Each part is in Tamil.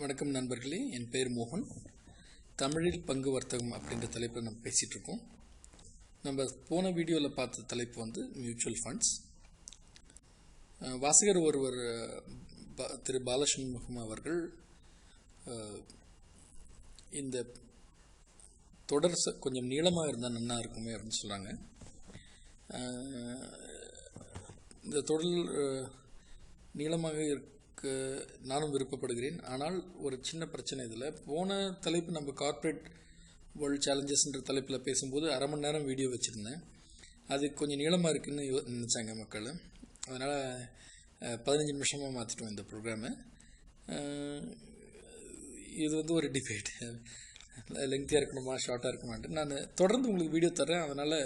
வணக்கம் நண்பர்களே, என் பேர் மோகன். தமிழில் பங்கு வர்த்தகம் அப்படின்ற தலைப்பில் நம்ம பேசிகிட்டு இருக்கோம். நம்ம போன வீடியோவில் பார்த்த தலைப்பு வந்து மியூச்சுவல் ஃபண்ட்ஸ். வாசகர் ஒருவர் திரு பாலசண்முகம் அவர்கள் இந்த தொடர் கொஞ்சம் நீளமாக இருந்தால் நல்லா இருக்குமே அப்படின்னு சொல்கிறாங்க. இந்த தொடர் நீளமாக நானும் விருப்பப்படுகிறேன். ஆனால் ஒரு சின்ன பிரச்சனை இதில். போன தலைப்பு நம்ம கார்ப்பரேட் வேர்ல்ட் சேலஞ்சஸ்ன்ற தலைப்பில் பேசும்போது அரை மணி நேரம் வீடியோ வச்சுருந்தேன். அது கொஞ்சம் நீளமாக இருக்குதுன்னு நினச்சாங்க மக்கள். அதனால் 15 நிமிஷமாக மாற்றிட்டோம் இந்த ப்ரோக்ராமை. இது வந்து ஒரு டிபேட், லெங்க்தியாக இருக்கணுமா ஷார்ட்டாக இருக்கணுமான்ட்டு. நான் தொடர்ந்து உங்களுக்கு வீடியோ தர்றேன். அதனால்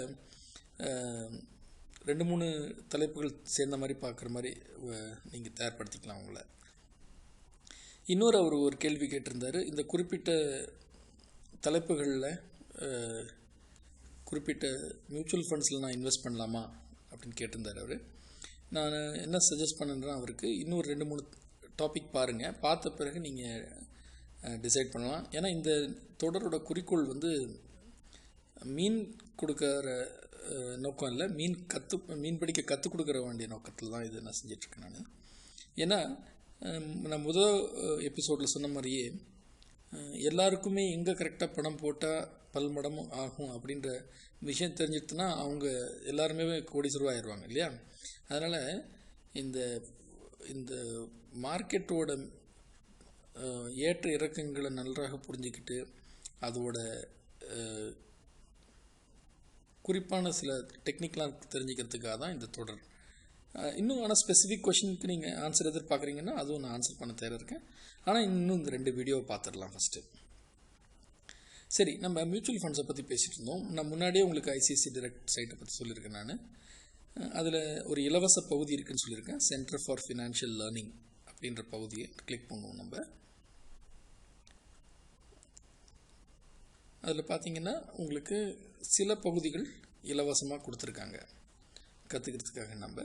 2-3 தலைப்புகள் சேர்ந்த மாதிரி பார்க்குற மாதிரி நீங்கள் தயார்படுத்திக்கலாம் உங்களை. இன்னொரு அவர் ஒரு கேள்வி கேட்டிருந்தார். இந்த குறிப்பிட்ட தலைப்புகளில் குறிப்பிட்ட மியூச்சுவல் ஃபண்ட்ஸில் நான் இன்வெஸ்ட் பண்ணலாமா அப்படின்னு கேட்டிருந்தார் அவர். நான் என்ன சஜஸ்ட் பண்ணுறேன் அவருக்கு, இன்னொரு 2-3 டாபிக் பாருங்கள். பார்த்த பிறகு நீங்கள் டிசைட் பண்ணலாம். ஏன்னா இந்த தொடரோட குறிக்கோள் வந்து மீன் கொடுக்குற நோக்கம் இல்லை, மீன் பிடிக்க கற்றுக் கொடுக்குற வேண்டிய நோக்கத்தில் தான் இது நான் செஞ்சிட்ருக்கேன் நான். ஏன்னா நான் முதல் எபிசோடில் சொன்ன மாதிரியே எல்லாருக்குமே எங்கே கரெக்டாக பணம் போட்டால் பல்மடமும் ஆகும் அப்படின்ற விஷயம் தெரிஞ்சிடுதுன்னா அவங்க எல்லாருமே கோடீஸ்வரவாகிடுவாங்க இல்லையா. அதனால் இந்த மார்க்கெட்டோட ஏற்ற இறக்கங்களை நன்றாக புரிஞ்சுக்கிட்டு அதோட குறிப்பான சில டெக்னிக்கலாக தெரிஞ்சுக்கிறதுக்காக தான் இந்த தொடர். இன்னும் ஆனால் ஸ்பெசிஃபிக் கொஷினுக்கு நீங்கள் ஆன்சர் எதிர்பார்க்குறீங்கன்னா அதுவும் நான் ஆன்சர் பண்ண தயாராக இருக்கேன். ஆனால் இன்னும் இந்த 2 வீடியோவை பார்த்துடலாம் ஃபஸ்ட்டு. சரி, நம்ம மியூச்சுவல் ஃபண்ட்ஸை பற்றி பேசிகிட்டு இருந்தோம். நான் முன்னாடியே உங்களுக்கு ஐசிஐசி டைரக்ட் சைட்டை பற்றி சொல்லியிருக்கேன். நான் அதில் ஒரு இலவச பகுதி இருக்குதுன்னு சொல்லியிருக்கேன். சென்டர் ஃபார் ஃபினான்ஷியல் லேர்னிங் அப்படின்ற பகுதியை கிளிக் பண்ணுவோம். நம்ம அதில் பார்த்தீங்கன்னா உங்களுக்கு சில பகுதிகள் இலவசமாக கொடுத்துருக்காங்க கற்றுக்கிறதுக்காக. நம்ம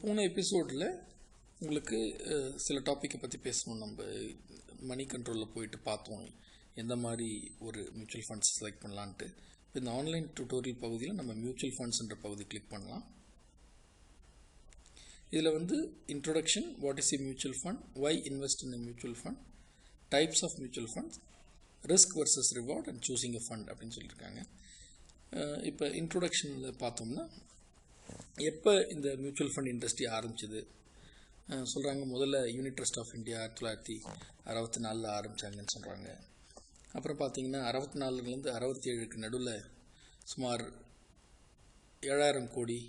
போன எபிசோடில் உங்களுக்கு சில டாப்பிக்கை பற்றி பேசணும். நம்ம மணி கண்ட்ரோலில் போயிட்டு பார்த்தோம் எந்த மாதிரி ஒரு மியூச்சுவல் ஃபண்ட்ஸ் செலக்ட் பண்ணலான்ட்டு. இப்போ இந்த ஆன்லைன் டியூட்டோரியல் பகுதியில் நம்ம மியூச்சுவல் ஃபண்ட்ஸ்ன்ற பகுதி கிளிக் பண்ணலாம். இதில் வந்து introduction, what is a mutual fund, why invest in a mutual fund, types of mutual funds, risk versus reward and choosing a fund அப்படின்னு சொல்லியிருக்காங்க. இப்போ இன்ட்ரோடக்ஷனில் பார்த்தோம்னா எப்போ இந்த மியூச்சுவல் ஃபண்ட் இண்டஸ்ட்ரி ஆரம்பிச்சது சொல்கிறாங்க. முதல்ல யூனிட் ட்ரஸ்ட் ஆஃப் இந்தியா 1964 ஆரம்பித்தாங்கன்னு சொல்கிறாங்க. அப்புறம் பார்த்திங்கன்னா 64லேருந்து 67க்கு நடுவில் சுமார் 7000 கோடி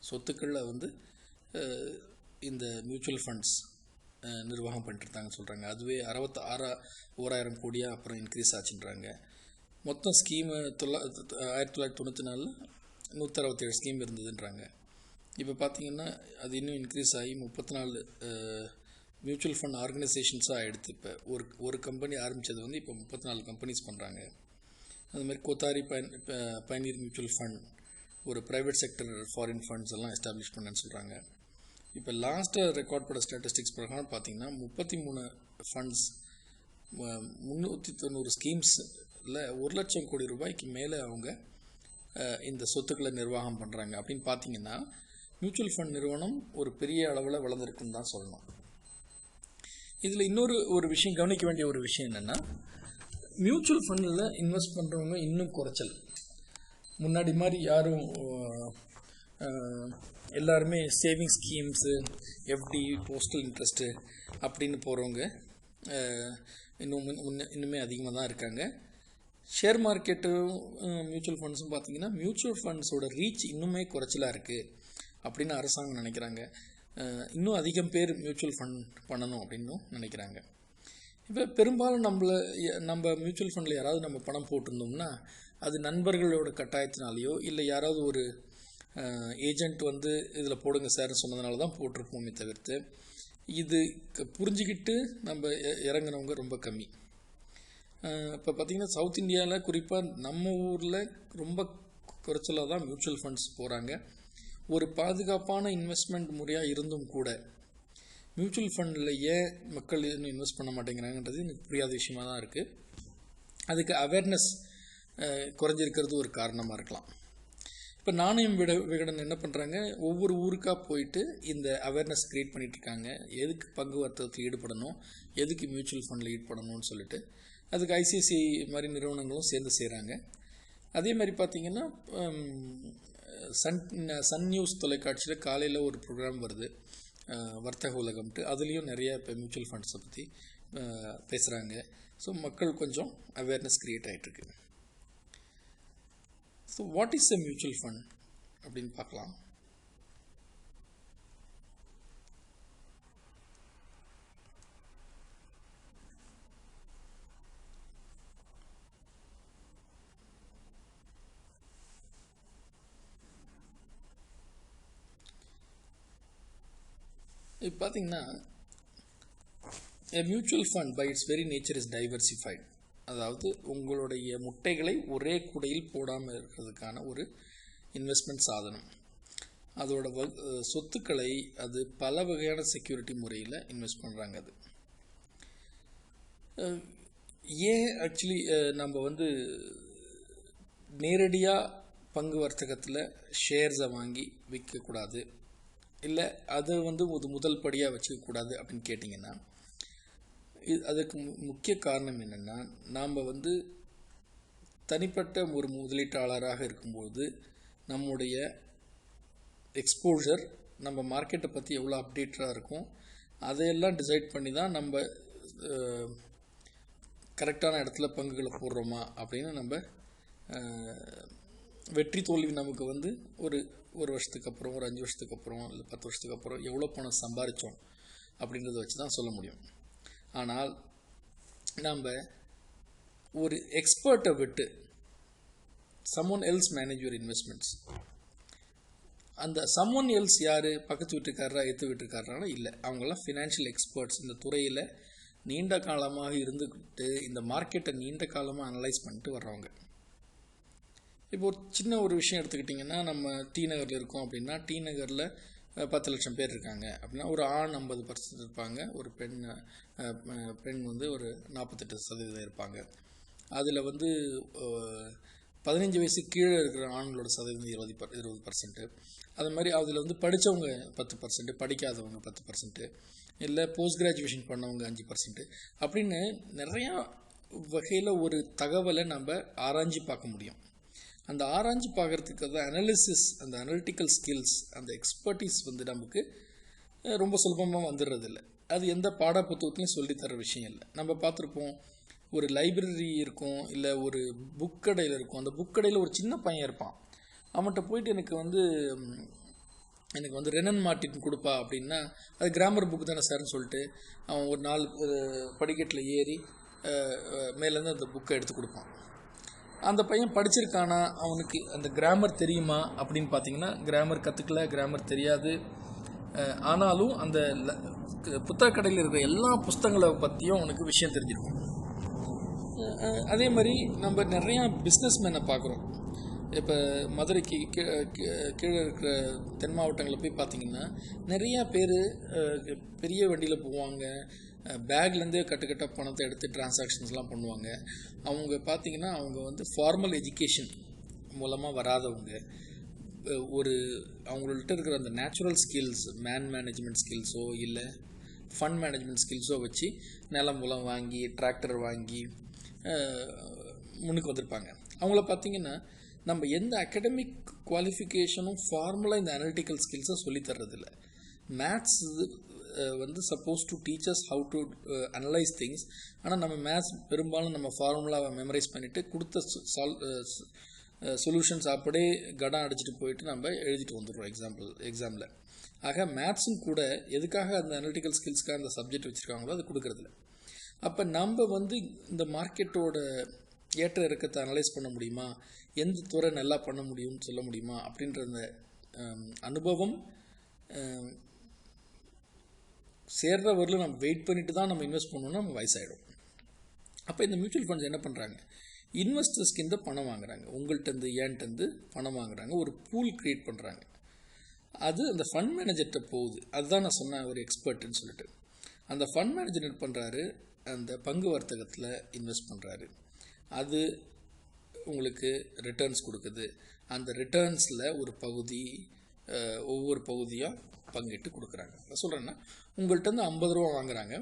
சொத்துக்களில் வந்து இந்த மியூச்சுவல் ஃபண்ட்ஸ் நிர்வாகம் பண்ணிட்டுருந்தாங்கன்னு சொல்கிறாங்க. அதுவே 61,000 கோடியாக அப்புறம் இன்க்ரீஸ் ஆச்சுன்றாங்க. மொத்தம் ஸ்கீமு 1994 167 ஸ்கீம் இருந்ததுன்றாங்க. இப்போ பார்த்திங்கன்னா அது இன்னும் இன்க்ரீஸ் ஆகி 34 மியூச்சுவல் ஃபண்ட் ஆர்கனைசேஷன்ஸாக ஆகிடுது. இப்போ ஒரு கம்பெனி ஆரம்பித்தது வந்து இப்போ 34 கம்பெனிஸ் பண்ணுறாங்க. அதுமாதிரி கோத்தாரி பயனீர் மியூச்சுவல் ஃபண்ட், ஒரு ப்ரைவேட் செக்டர் ஃபாரின் ஃபண்ட்ஸ் எல்லாம் எஸ்டாப்ளிஷ் பண்ணேன்னு சொல்கிறாங்க. இப்போ லாஸ்ட்டாக ரெக்கார்ட் பண்ண ஸ்டாட்டிஸ்டிக்ஸ் பிரகாரம் பார்த்திங்கன்னா 33 ஃபண்ட்ஸ் 390 ஸ்கீம்ஸில் 1 லட்சம் கோடி ரூபாய்க்கு மேலே அவங்க இந்த சொத்துக்களை நிர்வாகம் பண்ணுறாங்க. அப்படின்னு பார்த்தீங்கன்னா மியூச்சுவல் ஃபண்ட் நிறுவனம் ஒரு பெரிய அளவில் வளர்ந்துருக்குன்னு தான் சொல்லணும். இதில் இன்னொரு விஷயம், கவனிக்க வேண்டிய ஒரு விஷயம் என்னென்னா, மியூச்சுவல் ஃபண்டில் இன்வெஸ்ட் பண்ணுறவங்க இன்னும் குறைச்சல். முன்னாடி மாதிரி யாரும் எல்லாருமே saving schemes, FD, postal interest அப்படின்னு போகிறவங்க இன்னுமே அதிகமாக தான் இருக்காங்க. ஷேர் மார்க்கெட்டும் மியூச்சுவல் ஃபண்ட்ஸும் பார்த்திங்கன்னா மியூச்சுவல் ஃபண்ட்ஸோட ரீச் இன்னுமே குறைச்சலாக இருக்குது அப்படின்னு அரசாங்கம் நினைக்கிறாங்க. இன்னும் அதிகம் பேர் மியூச்சுவல் ஃபண்ட் பண்ணணும் அப்படின்னு நினைக்கிறாங்க. இப்போ பெரும்பாலும் நம்ம மியூச்சுவல் ஃபண்டில் யாராவது நம்ம பணம் போட்டிருந்தோம்னா அது நண்பர்களோட கட்டாயத்தினாலேயோ இல்லை யாராவது ஒரு ஏஜெண்ட் வந்து இதில் போடுங்க சார்னு சொன்னதுனால தான் போட்டிருப்போமே தவிர்த்து இது புரிஞ்சுக்கிட்டு நம்ம இறங்குனவங்க ரொம்ப கம்மி. இப்போ பார்த்திங்கன்னா சவுத் இந்தியாவில் குறிப்பாக நம்ம ஊரில் ரொம்ப குறைச்சலாக தான் மியூச்சுவல் ஃபண்ட்ஸ் போகிறாங்க. ஒரு பாதுகாப்பான இன்வெஸ்ட்மெண்ட் முறையாக இருந்தும் கூட மியூச்சுவல் ஃபண்டில் ஏன் மக்கள் இன்னும் இன்வெஸ்ட் பண்ண மாட்டேங்கிறாங்கன்றது எனக்கு புரியாத விஷயமாக தான் இருக்குது. அதுக்கு அவேர்னஸ் குறைஞ்சிருக்கிறது ஒரு காரணமாக இருக்கலாம். இப்போ நாணயம் விகடன் என்ன பண்ணுறாங்க, ஒவ்வொரு ஊருக்காக போயிட்டு இந்த அவேர்னஸ் க்ரியேட் பண்ணிகிட்ருக்காங்க. எதுக்கு பங்கு வர்த்தகத்தில் ஈடுபடணும், எதுக்கு மியூச்சுவல் ஃபண்டில் ஈடுபடணும்னு சொல்லிட்டு அதுக்கு ஐசிஐசிஐ மாதிரி நிறுவனங்களும் சேர்ந்து செய்கிறாங்க. அதே மாதிரி பார்த்திங்கன்னா சன் நியூஸ் தொலைக்காட்சியில் காலையில் ஒரு ப்ரோக்ராம் வருது, வர்த்தக உலகம்ட்டு. அதுலேயும் நிறைய இப்போ மியூச்சுவல் ஃபண்ட்ஸை பற்றி பேசுகிறாங்க. ஸோ மக்கள் கொஞ்சம் அவேர்னஸ் க்ரியேட் ஆகிட்டுருக்கு. So what is a mutual fund அப்படின்னு பார்க்கலாம். இப்போ பார்த்தீங்கன்னா a mutual fund by its very nature is diversified. அதாவது உங்களுடைய முட்டைகளை ஒரே குடையில் போடாமல் இருக்கிறதுக்கான ஒரு இன்வெஸ்ட்மெண்ட் சாதனம். அதோட சொத்துக்களை அது பல வகையான செக்யூரிட்டி முறையில் இன்வெஸ்ட் பண்ணுறாங்க. அது ஏன் ஆக்சுவலி நம்ம வந்து நேரடியாக பங்கு வர்த்தகத்தில் ஷேர்ஸை வாங்கி விற்கக்கூடாது, இல்லை அதை வந்து ஒரு முதல் படியாக வச்சுக்கக்கூடாது அப்படின்னு கேட்டிங்கன்னா, அதுக்கு முக்கிய காரணம் என்னென்னா, நாம் வந்து தனிப்பட்ட ஒரு முதலீட்டாளராக இருக்கும்போது நம்முடைய எக்ஸ்போஷர், நம்ம மார்க்கெட்டை பற்றி எவ்வளோ அப்டேட்டாக இருக்கும் அதையெல்லாம் டிசைட் பண்ணி தான் நம்ம கரெக்டான இடத்துல பங்குகளை போடுறோமா அப்படின்னு நம்ம வெற்றி தோல்வி நமக்கு வந்து ஒரு வருஷத்துக்கு அப்புறம், ஒரு 5 வருஷத்துக்கு அப்புறம், இல்லை 10 வருஷத்துக்கு அப்புறம் எவ்வளோ பணம் சம்பாதிச்சோம் அப்படின்றத வச்சு தான் சொல்ல முடியும். ஆனால் நம்ம ஒரு எக்ஸ்பர்ட்டை விட்டு someone else manage your investments. அந்த someone else யார், பக்கத்து வீட்டுக்காரரா எத்து வீட்டுக்காரரானா இல்லை, அவங்களாம் ஃபினான்ஷியல் எக்ஸ்பர்ட்ஸ். இந்த துறையில் நீண்ட காலமாக இருந்துக்கிட்டு இந்த மார்க்கெட்டை நீண்ட காலமாக அனலைஸ் பண்ணிட்டு வர்றவங்க. இப்போ ஒரு சின்ன ஒரு விஷயம் எடுத்துக்கிட்டிங்கன்னா, நம்ம டி நகரில் இருக்கோம் அப்படின்னா, டி நகரில் 10 லட்சம் பேர் இருக்காங்க அப்படின்னா, ஒரு ஆண் 50% இருப்பாங்க, ஒரு பெண் வந்து ஒரு 48% இருப்பாங்க. அதில் வந்து 15 வயசு கீழே இருக்கிற ஆண்களோட சதவீதம் 20%. அது மாதிரி அதில் வந்து படித்தவங்க 10%, படிக்காதவங்க 10%, இல்லை போஸ்ட் கிராஜுவேஷன் பண்ணவங்க 5% அப்படின்னு நிறையா வகையில் ஒரு தகவலை நம்ம ஆராய்ச்சி பார்க்க முடியும். அந்த ஆராய்ச்சி பார்க்குறதுக்கு தான் அனாலிசிஸ், அந்த அனலிட்டிக்கல் ஸ்கில்ஸ், அந்த எக்ஸ்பர்டீஸ் வந்து நமக்கு ரொம்ப சுலபமாக வந்துடுறதில்ல. அது எந்த பாட புத்தகத்தையும் சொல்லித்தர விஷயம் இல்லை. நம்ம பார்த்துருப்போம், ஒரு லைப்ரரி இருக்கும், இல்லை ஒரு புக் கடையில் இருக்கும். அந்த புக் கடையில் ஒரு சின்ன பையன் இருப்பான். அவன்கிட்ட போயிட்டு எனக்கு வந்து ரெனன் மார்ட்டின் கொடுப்பா அப்படின்னா, அது கிராமர் புக்கு தானே சார்னு சொல்லிட்டு அவன் ஒரு 4 படிக்கட்டில் ஏறி மேலேருந்து அந்த புக்கை எடுத்து கொடுப்பான். அந்த பையன் படிச்சிருக்கானா, அவனுக்கு அந்த கிராமர் தெரியுமா அப்படின்னு பார்த்தீங்கன்னா, கிராமர் கற்றுக்கல, கிராமர் தெரியாது. ஆனாலும் அந்த புத்தக கடையில் இருக்கிற எல்லா புஸ்தகங்களை பற்றியும் அவனுக்கு விஷயம் தெரிஞ்சிருக்கும். அதே மாதிரி நம்ம நிறையா பிஸ்னஸ் மேனை பார்க்குறோம். இப்போ மதுரைக்கு கீழே இருக்கிற தென் மாவட்டங்களில் போய் பார்த்திங்கன்னா, நிறையா பேர் பெரிய வண்டியில் போவாங்க, பேக்லேருந்தே கட்டுக்கட்டாக பணத்தை எடுத்து டிரான்சாக்ஷன்ஸ்லாம் பண்ணுவாங்க. அவங்க பார்த்திங்கன்னா, அவங்க வந்து ஃபார்மல் எஜுகேஷன் மூலமாக வராதவங்க. அவங்கள்ட்ட இருக்கிற அந்த நேச்சுரல் ஸ்கில்ஸ், மேனேஜ்மெண்ட் ஸ்கில்ஸோ இல்லை ஃபண்ட் மேனேஜ்மெண்ட் ஸ்கில்ஸோ வச்சு நிலம் மூலம் வாங்கி, டிராக்டர் வாங்கி முன்னுக்கு வந்திருப்பாங்க. அவங்கள பார்த்திங்கன்னா, நம்ம எந்த அகடமிக் குவாலிஃபிகேஷனும் ஃபார்முலாக இந்த அனலிட்டிக்கல் ஸ்கில்ஸை சொல்லித்தர்றதில்ல. மேத்ஸ் வந்து suppose to teachers how to analyse things. ஆனால் நம்ம மேத்ஸ் பெரும்பாலும் நம்ம ஃபார்முலாவை மெமரைஸ் பண்ணிவிட்டு கொடுத்த சொல்யூஷன்ஸ் அப்படியே கடம் அடிச்சுட்டு போயிட்டு நம்ம எழுதிட்டு வந்துடுறோம் எக்ஸாமில். ஆக மேத்ஸும் கூட எதுக்காக அந்த அனலிட்டிக்கல் ஸ்கில்ஸ்க்காக அந்த சப்ஜெக்ட் வச்சுருக்காங்களோ அது கொடுக்குறதில்ல. அப்போ நம்ம வந்து இந்த மார்க்கெட்டோட ஏற்ற இறக்கத்தை அனலைஸ் பண்ண முடியுமா, எந்த துறை நல்லா பண்ண முடியும்னு சொல்ல முடியுமா அப்படின்ற அந்த அனுபவம் சேர்ற வரலும் நம்ம வெயிட் பண்ணிட்டு தான் நம்ம இன்வெஸ்ட் பண்ணோன்னா நம்ம வயசாகிடும். அப்போ இந்த மியூச்சுவல் ஃபண்ட்ஸ் என்ன பண்ணுறாங்க, இன்வெஸ்டர்ஸ்க்கு பணம் வாங்குறாங்க, உங்கள்கிட்ட ஏன்ட்டு பணம் வாங்குறாங்க, ஒரு பூல் க்ரியேட் பண்ணுறாங்க. அது அந்த ஃபண்ட் மேனேஜர்கிட்ட போகுது. அதுதான் நான் சொன்னேன் ஒரு எக்ஸ்பர்ட்னு சொல்லிட்டு. அந்த ஃபண்ட் மேனேஜர் என்ன பண்ணுறாரு, அந்த பங்கு வர்த்தகத்தில் இன்வெஸ்ட் பண்ணுறாரு. அது உங்களுக்கு ரிட்டர்ன்ஸ் கொடுக்குது. அந்த ரிட்டர்ன்ஸில் ஒரு பகுதி ஒவ்வொரு பகுதியாக பங்கிட்டு கொடுக்குறாங்க. நான் சொல்கிறேன்னா, உங்கள்கிட்ட 50 ரூபா வாங்குறாங்க,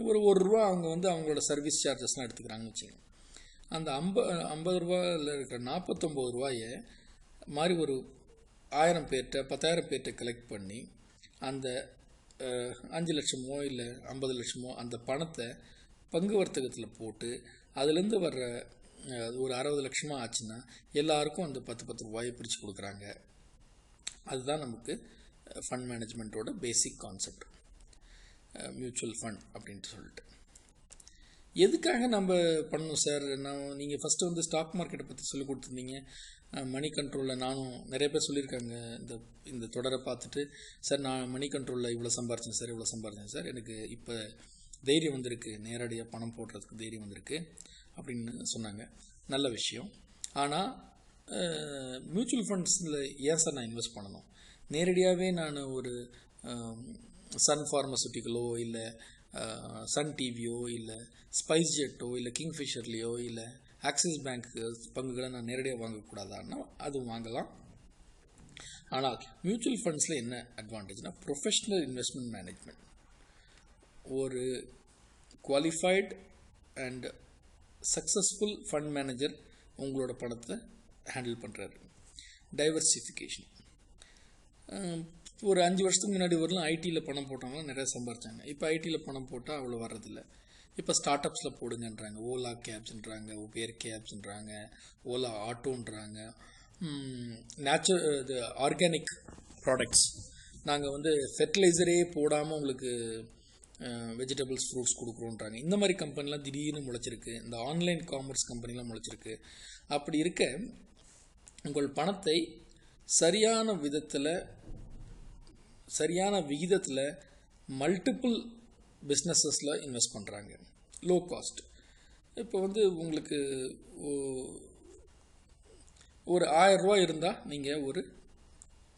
ஒரு ரூபா அவங்க அவங்களோட சர்வீஸ் சார்ஜஸ்லாம் எடுத்துக்கிறாங்கன்னு வச்சுங்க. அந்த 50 ரூபாயில் இருக்கிற 49 ரூபாயை மாதிரி ஒரு 1000 பேர்கிட்ட 10,000 பேர்கிட்ட கலெக்ட் பண்ணி அந்த 5 லட்சமோ இல்லை 50 லட்சமோ அந்த பணத்தை பங்கு வர்த்தகத்தில் போட்டு அதுலேருந்து வர்ற ஒரு 60 லட்சமாக ஆச்சுன்னா எல்லாருக்கும் அந்த 10 ரூபாயை பிரித்து கொடுக்குறாங்க. அதுதான் நமக்கு ஃபண்ட் மேனேஜ்மெண்ட்டோட பேசிக் கான்செப்ட், மியூச்சுவல் ஃபண்ட் அப்படின்ட்டு சொல்லிட்டு. எதுக்காக நம்ம பண்ணணும் சார்? நீங்கள் ஃபஸ்ட்டு ஸ்டாக் மார்க்கெட்டை பற்றி சொல்லி கொடுத்துருந்தீங்க, மணி கண்ட்ரோலில் நானும் நிறைய பேர் சொல்லியிருக்காங்க இந்த தொடரை பார்த்துட்டு, சார் நான் மணி கண்ட்ரோலில் இவ்வளோ சம்பாரிச்சேன் சார், இவ்வளோ சம்பாரிச்சேன் சார், எனக்கு இப்போ தைரியம் வந்திருக்கு, நேரடியாக பணம் போடுறதுக்கு தைரியம் வந்திருக்கு அப்படின்னு சொன்னாங்க. நல்ல விஷயம். ஆனால் மியூச்சுவல் ஃபண்ட்ஸில் ஏன் சார் நான் இன்வெஸ்ட் பண்ணணும்? நேரடியாகவே நான் ஒரு சன் ஃபார்மசூட்டிக்கலோ இல்லை சன் டிவியோ இல்லை ஸ்பைஸ் ஜெட்டோ இல்லை கிங்ஃபிஷர்லேயோ இல்லை ஆக்சிஸ் பேங்க் பங்குகளை நான் நேரடியாக வாங்கக்கூடாதான்னா அது வாங்கலாம். ஆனால் மியூச்சுவல் ஃபண்ட்ஸில் என்ன அட்வான்டேஜ்னால், ப்ரொஃபஷ்னல் இன்வெஸ்ட்மெண்ட் மேனேஜ்மெண்ட். ஒரு qualified and successful fund manager உங்களோட பணத்தை ஹேண்டில் பண்ணுறாரு. டைவர்சிஃபிகேஷன். ஒரு 5 வருஷத்துக்கு முன்னாடி வரலாம் ஐடியில் பணம் போட்டவங்களாம் நிறையா சம்பாரிச்சாங்க. இப்போ ஐடியில் பணம் போட்டால் அவ்வளோ வர்றதில்லை. இப்போ ஸ்டார்ட் அப்ஸில் போடுங்கன்றாங்க, ஓலா கேப்ஸ்ன்றாங்க, உபேர் கேப்ஸ்ன்றாங்க, ஓலா ஆட்டோன்றாங்க, இது ஆர்கானிக் ப்ராடக்ட்ஸ். நாங்கள் ஃபெர்டிலைசரே போடாமல் உங்களுக்கு வெஜிடபிள்ஸ் ஃப்ரூட்ஸ் கொடுக்குறோன்றாங்க. இந்த மாதிரி கம்பெனிலாம் திடீர்னு முளைச்சிருக்கு. இந்த ஆன்லைன் காமர்ஸ் கம்பெனிலாம் முளைச்சிருக்கு. அப்படி இருக்க உங்கள் பணத்தை சரியான விகிதத்தில் மல்டிபிள் பிஸ்னஸஸில் இன்வெஸ்ட் பண்ணுறாங்க, லோ காஸ்ட். இப்போ உங்களுக்கு ஒரு 1000 ரூபா இருந்தால் நீங்கள் ஒரு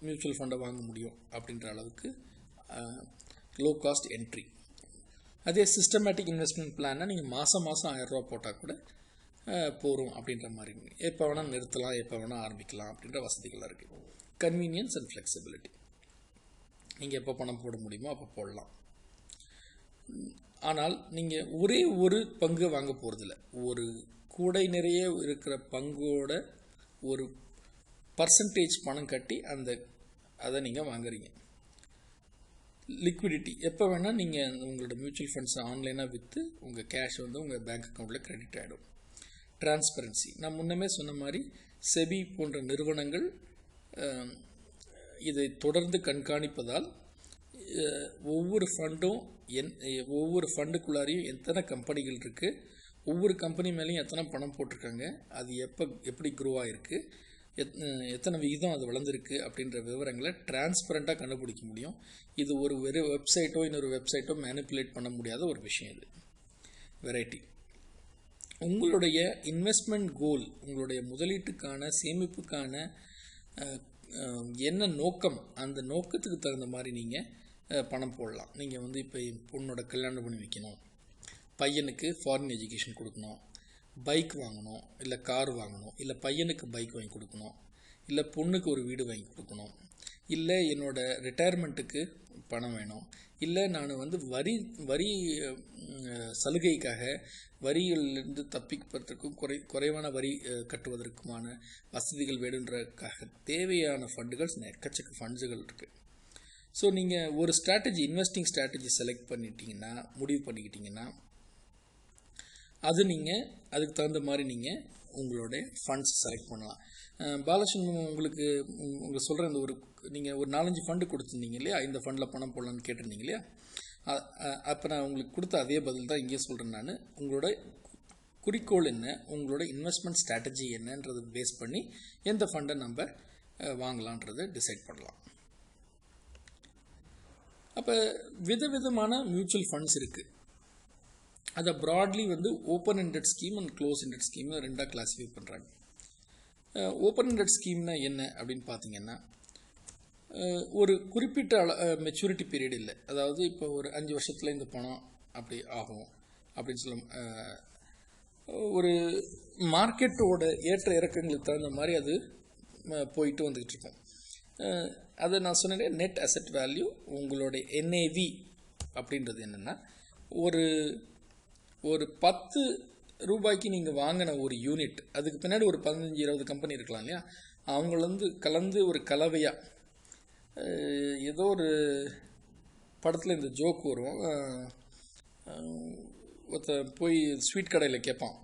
மியூச்சுவல் ஃபண்டை வாங்க முடியும் அப்படின்ற அளவுக்கு லோ காஸ்ட் என்ட்ரி. அதே சிஸ்டமேட்டிக் இன்வெஸ்ட்மெண்ட் பிளான்னா நீங்கள் மாதம் 1000 ரூபா போட்டால் கூட போகிறோம் அப்படின்ற மாதிரி, எப்போ வேணால் நிறுத்தலாம், எப்போ வேணால் ஆரம்பிக்கலாம் அப்படின்ற வசதிகளாக இருக்குது. Convenience and flexibility. நீங்கள் எப்போ பணம் போட முடியுமோ அப்போ போடலாம். ஆனால் நீங்கள் ஒரே ஒரு பங்கு வாங்க போகிறதில்ல. ஒரு கூடை நிறைய இருக்கிற பங்கோட ஒரு பர்சன்டேஜ் பணம் கட்டி அதை நீங்கள் வாங்குறீங்க. லிக்விடிட்டி. எப்போ வேணால் நீங்கள் உங்களோட மியூச்சுவல் ஃபண்ட்ஸை ஆன்லைனாக விற்று உங்கள் கேஷ் உங்கள் பேங்க் அக்கௌண்ட்டில் கிரெடிட் ஆகிடும். டிரான்ஸ்பரன்சி. நான் முன்னமே சொன்ன மாதிரி செபி போன்ற நிறுவனங்கள் இதை தொடர்ந்து கண்காணிப்பதால் ஒவ்வொரு ஃபண்டுக்குள்ளாரையும் எத்தனை கம்பெனிகள் இருக்குது, ஒவ்வொரு கம்பெனி மேலேயும் எத்தனை பணம் போட்டிருக்காங்க, அது எப்படி க்ரோ ஆகிருக்கு, எத்தனை விகிதம் அது வளர்ந்துருக்கு அப்படின்ற விவரங்களை டிரான்ஸ்பரண்ட்டாக கண்டுபிடிக்க முடியும். இது ஒரு வெப்சைட்டோ இன்னொரு வெப்சைட்டோ மேனிப்புலேட் பண்ண முடியாத ஒரு விஷயம். இது வெரைட்டி. உங்களுடைய இன்வெஸ்ட்மெண்ட் கோல், உங்களுடைய முதலீட்டுக்கான சேமிப்புக்கான என்ன நோக்கம், அந்த நோக்கத்துக்கு தகுந்த மாதிரி நீங்கள் பணம் போடலாம். நீங்கள் இப்போ பொண்ணோட கல்யாணம் பண்ணி வைக்கணும், பையனுக்கு ஃபாரின் எஜுகேஷன் கொடுக்கணும், பைக் வாங்கணும், இல்லை கார் வாங்கணும், இல்லை பையனுக்கு பைக் வாங்கி கொடுக்கணும், இல்லை பொண்ணுக்கு ஒரு வீடு வாங்கி கொடுக்கணும், இல்லை என்னோட ரிட்டையர்மெண்ட்டுக்கு பணம் வேணும், இல்லை நான் வரி சலுகைக்காக வரியிலிருந்து தப்பிப்பதற்கும் குறைவான வரி கட்டுவதற்குமான வசதிகள் வேணுன்றதுக்காக தேவையான ஃபண்டுகள் எக்கச்சக்க ஃபண்ட்ஸுகள் இருக்குது. ஸோ நீங்கள் ஒரு இன்வெஸ்டிங் ஸ்ட்ராட்டஜி செலக்ட் பண்ணிட்டீங்கன்னா, முடிவு பண்ணிக்கிட்டிங்கன்னா, அதுக்கு தகுந்த மாதிரி நீங்கள் உங்களுடைய ஃபண்ட்ஸ் செலக்ட் பண்ணலாம். பாலகிருஷ்ணன் உங்களுக்கு சொல்கிற நீங்கள் ஒரு 4-5 ஃபண்டு கொடுத்துருந்தீங்க இல்லையா, இந்த ஃபண்டில் பணம் போடலான்னு கேட்டிருந்தீங்க இல்லையா, அப்போ நான் உங்களுக்கு கொடுத்த அதே பதில் தான் இங்கே சொல்கிறேன். நான் உங்களோட குறிக்கோள் என்ன, உங்களோட இன்வெஸ்ட்மெண்ட் ஸ்ட்ராட்டஜி என்னன்றதை பேஸ் பண்ணி எந்த ஃபண்டை நம்ம வாங்கலான்றதை டிசைட் பண்ணலாம். அப்போ விதவிதமான மியூச்சுவல் ஃபண்ட்ஸ் இருக்குது. அதை ப்ராட்லி வந்து open ended scheme and close ended ஸ்கீம்னு ரெண்டாக கிளாஸிஃபை பண்ணுறாங்க. ஓப்பன் எண்டட் ஸ்கீம்னா என்ன அப்படின்னு பார்த்தீங்கன்னா, ஒரு குறிப்பிட்ட மெச்சூரிட்டி பீரியட் இல்லை. அதாவது இப்போ ஒரு 5 வருஷத்தில் இந்த பணம் அப்படி ஆகும் அப்படின்னு சொல்ல, ஒரு மார்க்கெட்டோட ஏற்ற இறக்கங்களுக்கு தகுந்த மாதிரி அது போயிட்டு வந்துக்கிட்டு இருக்கோம். அதை நான் சொன்னேன், நெட் அசெட் வேல்யூ, உங்களுடைய NAV அப்படின்றது என்னென்னா, ஒரு 10 ரூபாய்க்கு நீங்கள் வாங்கின ஒரு யூனிட், அதுக்கு பின்னாடி ஒரு 15-20 கம்பெனி இருக்கலாம் இல்லையா, அவங்கள கலந்து ஒரு கலவையாக, ஏதோ ஒரு படத்தில் இந்த ஜோக் வரும், போய் ஸ்வீட் கடையில் கேட்பான்,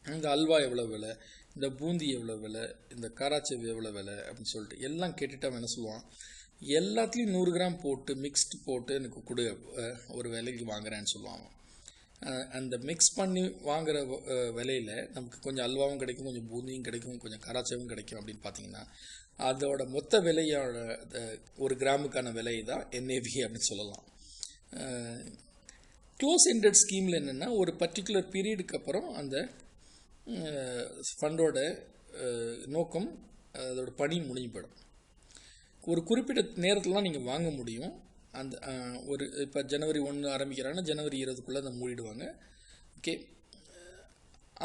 இந்த அல்வா எவ்வளோ விலை, இந்த பூந்தி எவ்வளோ விலை, இந்த காராச்சேவு எவ்வளோ விலை அப்படின்னு சொல்லிட்டு எல்லாம் கேட்டுட்டு அவன் என்ன சொல்லுவான், எல்லாத்துலேயும் 100 கிராம் போட்டு மிக்ஸ்டு போட்டு எனக்கு கொடு, ஒரு விலைக்கு வாங்குறேன்னு சொல்லுவான். அந்த மிக்ஸ் பண்ணி வாங்குகிற விலையில் நமக்கு கொஞ்சம் அல்வாவும் கிடைக்கும், கொஞ்சம் பூந்தியும் கிடைக்கும், கொஞ்சம் காராச்சேவும் கிடைக்கும். அப்படின்னு பார்த்தீங்கன்னா அதோட மொத்த விலையோட 1 கிராமுக்கான விலை தான் NAV அப்படின்னு சொல்லலாம். க்ளோஸ் எண்டட் ஸ்கீமில் என்னென்னா, ஒரு பர்டிகுலர் பீரியடுக்கு அப்புறம் அந்த ஃபண்டோட நோக்கம், அதோட பணி முடிஞ்சு போயிடும். ஒரு குறிப்பிட்ட நேரத்திலலாம் நீங்கள் வாங்க முடியும். அந்த ஒரு இப்போ ஜனவரி 1 ஆரம்பிக்கிறாங்கன்னா ஜனவரி 20க்குள்ளே அதை மூடிடுவாங்க. ஓகே,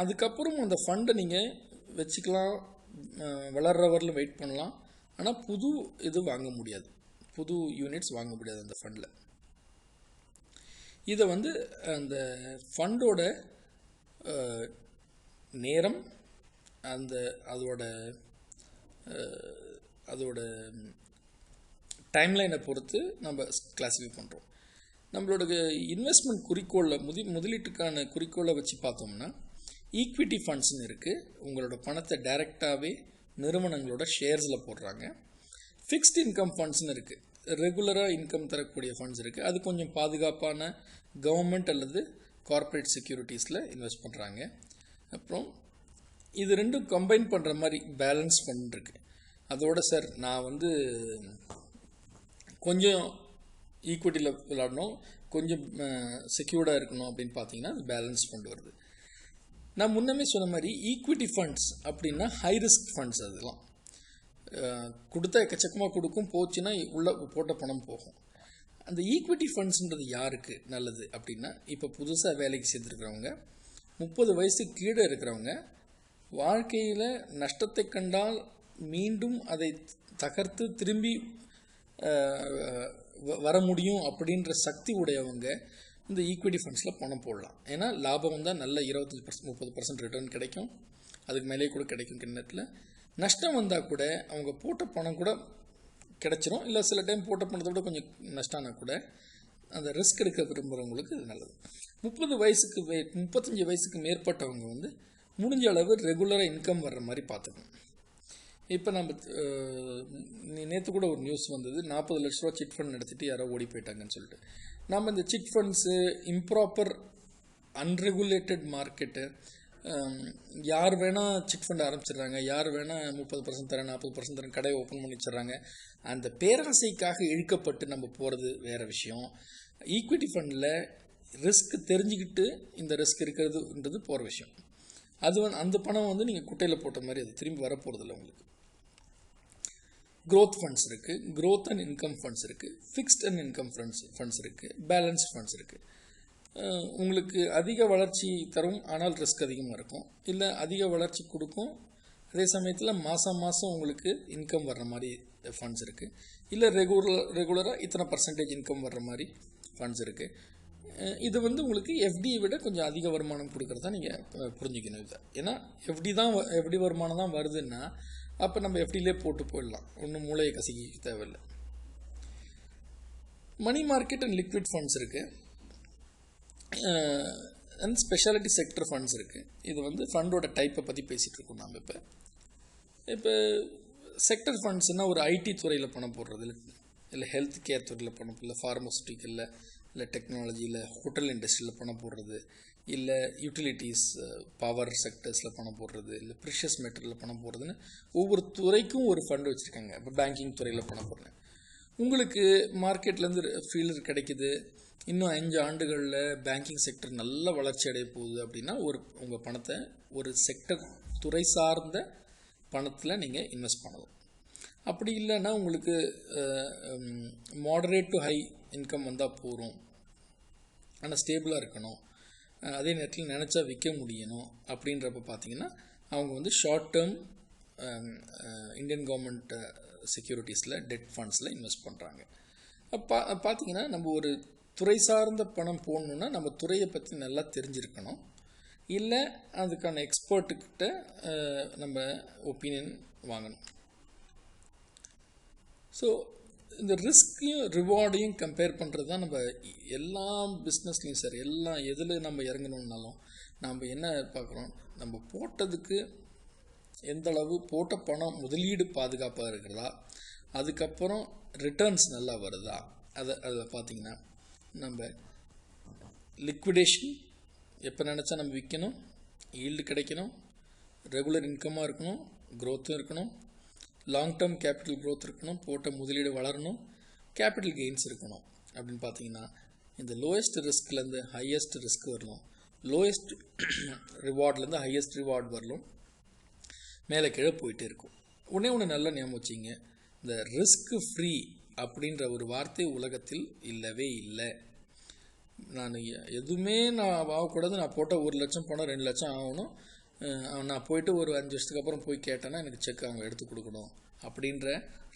அதுக்கப்புறம் அந்த ஃபண்டை நீங்கள் வச்சுக்கலாம், வளர்றவரில் வெயிட் பண்ணலாம். ஆனால் புது இது வாங்க முடியாது, புது யூனிட்ஸ் வாங்க முடியாது அந்த ஃபண்டில். இதை வந்து அந்த ஃபண்டோட நேரம், அதோட டைம்லைனை பொறுத்து நம்ம கிளாஸிஃபை பண்ணுறோம். நம்மளோட இன்வெஸ்ட்மெண்ட் குறிக்கோளில் முதலீட்டுக்கான குறிக்கோளை வச்சு பார்த்தோம்னா, ஈக்விட்டி ஃபண்ட்ஸ்னு இருக்குது. உங்களோட பணத்தை டைரெக்டாகவே நிறுவனங்களோட ஷேர்ஸில் போடுறாங்க. ஃபிக்ஸ்ட் இன்கம் ஃபண்ட்ஸ்னு இருக்குது, ரெகுலராக இன்கம் தரக்கூடிய ஃபண்ட்ஸ் இருக்குது. அது கொஞ்சம் பாதுகாப்பான கவர்மெண்ட் அல்லது கார்ப்பரேட் செக்யூரிட்டிஸில் இன்வெஸ்ட் பண்ணுறாங்க. அப்புறம் இது ரெண்டும் கம்பைன் பண்ணுற மாதிரி பேலன்ஸ் ஃபண்ட் இருக்குது. அதோட சார் நான் வந்து கொஞ்சம் ஈக்விட்டியில் விளாடணும், கொஞ்சம் செக்யூர்டாக இருக்கணும் அப்படின்னு பார்த்தீங்கன்னா அது பேலன்ஸ் ஃபண்ட் வருது. நான் முன்னமே சொன்ன மாதிரி ஈக்விட்டி ஃபண்ட்ஸ் அப்படின்னா ஹை ரிஸ்க் ஃபண்ட்ஸ். அதெல்லாம் கொடுத்தா எக்கச்சக்கமாக கொடுக்கும், போச்சுன்னா உள்ள போட்ட பணம் போகும். அந்த ஈக்விட்டி ஃபண்ட்ஸுன்றது யாருக்கு நல்லது அப்படின்னா, இப்போ புதுசாக வேலைக்கு சேர்த்துருக்கிறவங்க, 30 வயசுக்கு கீழே இருக்கிறவங்க, வாழ்க்கையில் நஷ்டத்தை கண்டால் மீண்டும் அதை தகர்த்து திரும்பி வர முடியும் அப்படின்ற சக்தி உடையவங்க இந்த ஈக்விட்டி ஃபண்ட்ஸில் பணம் போடலாம். ஏன்னா லாபம் வந்தால் நல்ல 25-30% ரிட்டர்ன் கிடைக்கும், அதுக்கு மேலே கூட கிடைக்கும் கிண்ணத்தில். நஷ்டம் வந்தால் கூட அவங்க போட்ட பணம் கூட கிடைச்சிரும், இல்லை சில டைம் போட்ட பணத்தை விட கொஞ்சம் நஷ்டம்னா கூட அந்த ரிஸ்க் எடுக்க விரும்புகிறவங்களுக்கு இது நல்லது. 35 வயசுக்கு மேற்பட்டவங்க வந்து முடிஞ்ச அளவு ரெகுலராக இன்கம் வர்ற மாதிரி பார்த்துக்கணும். இப்போ நம்ம நேற்று கூட ஒரு நியூஸ் வந்தது, 40 லட்ச ரூபா சிட் ஃபண்ட் நடத்திட்டு யாரோ ஓடி போயிட்டாங்கன்னு சொல்லிட்டு. நம்ம இந்த chit funds, improper unregulated market, யார் வேணால் சிட் ஃபண்ட் ஆரம்பிச்சிடுறாங்க, யார் வேணால் 30% தரேன் 40% தரேன் கடையை ஓப்பன் பண்ணி வச்சிடுறாங்க. அந்த பேராசைக்காக இழுக்கப்பட்டு நம்ம போகிறது வேறு விஷயம். ஈக்விட்டி ஃபண்டில் ரிஸ்க் தெரிஞ்சுக்கிட்டு இந்த ரிஸ்க் இருக்கிறதுன்றது போகிற விஷயம். அது அந்த பணம் வந்து நீங்கள் குட்டையில் போட்ட மாதிரி அது திரும்பி வரப்போகிறதில்ல உங்களுக்கு. க்ரோத் ஃபண்ட்ஸ் இருக்குது, க்ரோத் அண்ட் இன்கம் ஃபண்ட்ஸ் இருக்குது, ஃபிக்ஸ்ட் அண்ட் இன்கம் ஃபண்ட்ஸ் இருக்குது, பேலன்ஸ்ட் ஃபண்ட்ஸ் இருக்குது. உங்களுக்கு அதிக வளர்ச்சி தரும், ஆனால் ரிஸ்க் அதிகமாக இருக்கும். இல்லை அதிக வளர்ச்சி கொடுக்கும், அதே சமயத்தில் மாதம் உங்களுக்கு இன்கம் வர்ற மாதிரி ஃபண்ட்ஸ் இருக்குது. இல்லை ரெகுலராக இத்தனை % இன்கம் வர்ற மாதிரி ஃபண்ட்ஸ் இருக்குது. இது வந்து உங்களுக்கு எஃப்டியை விட கொஞ்சம் அதிக வருமானம் கொடுக்குறதா நீங்கள் புரிஞ்சுக்கணும். இதை ஏன்னா எஃப்டி வருமானம் தான் வருதுன்னா அப்போ நம்ம எஃப்டிலே போட்டு போயிடலாம், ஒன்றும் மூளையை கசக்கிக்க தேவையில்லை. Money market and liquid funds இருக்குது, அண்ட் ஸ்பெஷாலிட்டி செக்டர் ஃபண்ட்ஸ் இருக்குது. இது வந்து ஃபண்டோட டைப்பை பற்றி பேசிகிட்டு இருக்கோம் நாம். இப்போ செக்டர் ஃபண்ட்ஸ்னால் ஒரு ஐடி துறையில் பணம் போடுறது, இல்லை ஹெல்த் கேர் துறையில் பணம் போடல, ஃபார்மசூட்டிக்கலில், இல்லை டெக்னாலஜியில், ஹோட்டல் இண்டஸ்ட்ரியில் பணம் போடுறது, இல்லை யூட்டிலிட்டிஸ் பவர் செக்டர்ஸில் பணம் போடுறது, இல்லை ப்ரிஷியஸ் மெட்டீரியலில் பணம் போடுறதுன்னு ஒவ்வொரு துறைக்கும் ஒரு ஃபண்டு வச்சுருக்காங்க. இப்போ பேங்கிங் துறையில் பணம் போடுறேன், உங்களுக்கு மார்க்கெட்லேருந்து ஃபீல்டு கிடைக்குது, இன்னும் 5 ஆண்டுகளில் பேங்கிங் செக்டர் நல்ல வளர்ச்சி அடைய போகுது அப்படின்னா உங்கள் பணத்தை ஒரு செக்டர் துறை சார்ந்த பணத்தில் நீங்கள் இன்வெஸ்ட் பண்ணலாம். அப்படி இல்லைன்னா உங்களுக்கு மாடரேட் டு ஹை இன்கம் வந்தால் போகிறோம், ஆனால் ஸ்டேபிளாக இருக்கணும், அதே நேரத்தில் நினச்சா விற்க முடியணும் அப்படின்றப்ப பார்த்தீங்கன்னா அவங்க வந்து ஷார்ட் டேர்ம் இந்தியன் கவர்மெண்ட் செக்யூரிட்டிஸில் டெட் ஃபண்ட்ஸில் இன்வெஸ்ட் பண்ணுறாங்க. பார்த்தீங்கன்னா நம்ம ஒரு துறை சார்ந்த பணம் போடணுன்னா நம்ம துறையை பற்றி நல்லா தெரிஞ்சிருக்கணும், இல்லை அதுக்கான எக்ஸ்பர்ட்டுக்கிட்ட நம்ம ஒப்பீனியன் வாங்கணும். ஸோ இந்த ரிஸ்கையும் ரிவார்டையும் கம்பேர் பண்ணுறது தான் நம்ம எல்லா பிஸ்னஸ்லையும் சரி, எதில் நம்ம இறங்கணுன்னாலும் நம்ம என்ன பார்க்குறோம், நம்ம போட்டதுக்கு எந்த அளவு போட்ட பணம் முதலீடு பாதுகாப்பாக இருக்கிறதா, அதுக்கப்புறம் ரிட்டர்ன்ஸ் நல்லா வருதா, அதை பார்த்திங்கன்னா நம்ம லிக்விடேஷன் எப்போ நினச்சா நம்ம விற்கணும், ஈல்டு கிடைக்கணும், ரெகுலர் இன்கமாக இருக்கணும், க்ரோத்தும் இருக்கணும், லாங் டேர்ம் கேபிட்டல் க்ரோத் இருக்கணும், போட்ட முதலீடு வளரணும், கேபிட்டல் கெயின்ஸ் இருக்கணும். அப்படின்னு பார்த்தீங்கன்னா இந்த லோயஸ்ட் ரிஸ்க்லேருந்து ஹையஸ்ட் ரிஸ்க் வரணும், லோயஸ்ட் ரிவார்ட்லேருந்து ஹையஸ்ட் ரிவார்ட் வரணும், மேலே கீழே போயிட்டே இருக்கும். ஒன்று நல்லா ஞாபகம் வச்சிங்க, இந்த ரிஸ்க் ஃப்ரீ அப்படின்ற ஒரு வார்த்தை உலகத்தில் இல்லவே இல்லை. நான் எதுவுமே நான் ஆகக்கூடாது, நான் போட்ட 1 லட்சம் பணம் 2 லட்சம் ஆகணும், நான் போயிட்டு ஒரு 5 வருஷத்துக்கு அப்புறம் போய் கேட்டேன்னா எனக்கு செக் அவங்க எடுத்து கொடுக்கணும் அப்படின்ற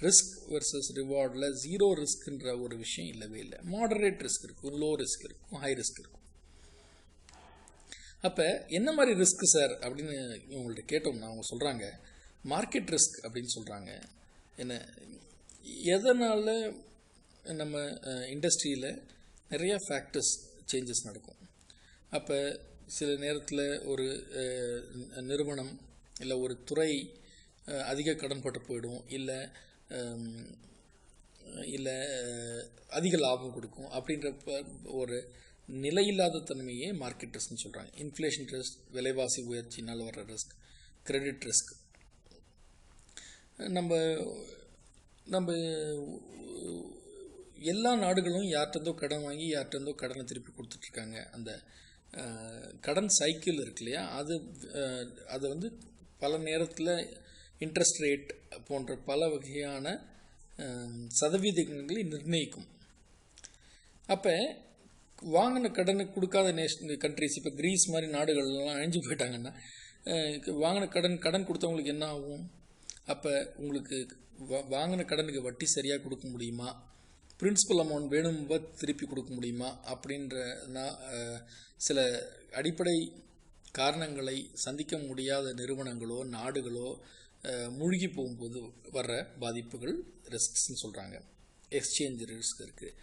ரிஸ்க் வெர்சஸ் ரிவார்டில் ஜீரோ ரிஸ்க்குன்ற ஒரு விஷயம் இல்லவே இல்லை. மாடரேட் ரிஸ்க் இருக்கும், லோ ரிஸ்க் இருக்கும், ஹை ரிஸ்க் இருக்கும். அப்போ என்ன மாதிரி ரிஸ்க் சார் அப்படின்னு இவங்கள்ட்ட கேட்டோம்னா அவங்க சொல்கிறாங்க மார்க்கெட் ரிஸ்க் அப்படின்னு சொல்கிறாங்க. என்ன எதனால் நம்ம இண்டஸ்ட்ரியில் நிறையா ஃபேக்டர்ஸ் சேஞ்சஸ் நடக்கும். அப்போ சில நேரத்தில் ஒரு நிறுவனம் இல்லை ஒரு துறை அதிக கடன்பட்டு போயிடும், இல்லை அதிக லாபம் கொடுக்கும். அப்படின்றப்ப ஒரு நிலையில்லாத தன்மையே மார்க்கெட் ரிஸ்க்னு சொல்கிறாங்க. இன்ஃப்ளேஷன் ரிஸ்க், விலைவாசி உயர்ச்சினால் வர ரிஸ்க், கிரெடிட் ரிஸ்க். நம்ம எல்லா நாடுகளும் யார்கிட்டருந்தோ கடன் வாங்கி யார்கிட்டருந்தோ கடனை திருப்பி கொடுத்துட்ருக்காங்க. அந்த கடன் சைக்கிள் இருக்கு இல்லையா, அது வந்து பல நேரத்தில் இன்ட்ரெஸ்ட் ரேட் போன்ற பல வகையான சதவீதங்களை நிர்ணயிக்கும். அப்போ வாங்கின கடனை கொடுக்காத கண்ட்ரிஸ், இப்போ கிரீஸ் மாதிரி நாடுகள்லாம் அழிஞ்சு போயிட்டாங்கன்னா வாங்கின கடன் கொடுத்தவங்களுக்கு என்ன ஆகும்? அப்போ உங்களுக்கு வாங்கின கடனுக்கு வட்டி சரியாக கொடுக்க முடியுமா, பிரின்சிபல் அமௌண்ட் வேணும்போ திருப்பி கொடுக்க முடியுமா அப்படின்ற சில அடிப்படை காரணங்களை சந்திக்க முடியாத நிறுவனங்களோ நாடுகளோ மூழ்கி போகும்போது வர்ற பாதிப்புகள் ரிஸ்க்ஸ்ன்னு சொல்கிறாங்க. எக்ஸ்சேஞ்ச் ரிஸ்க் இருக்குது.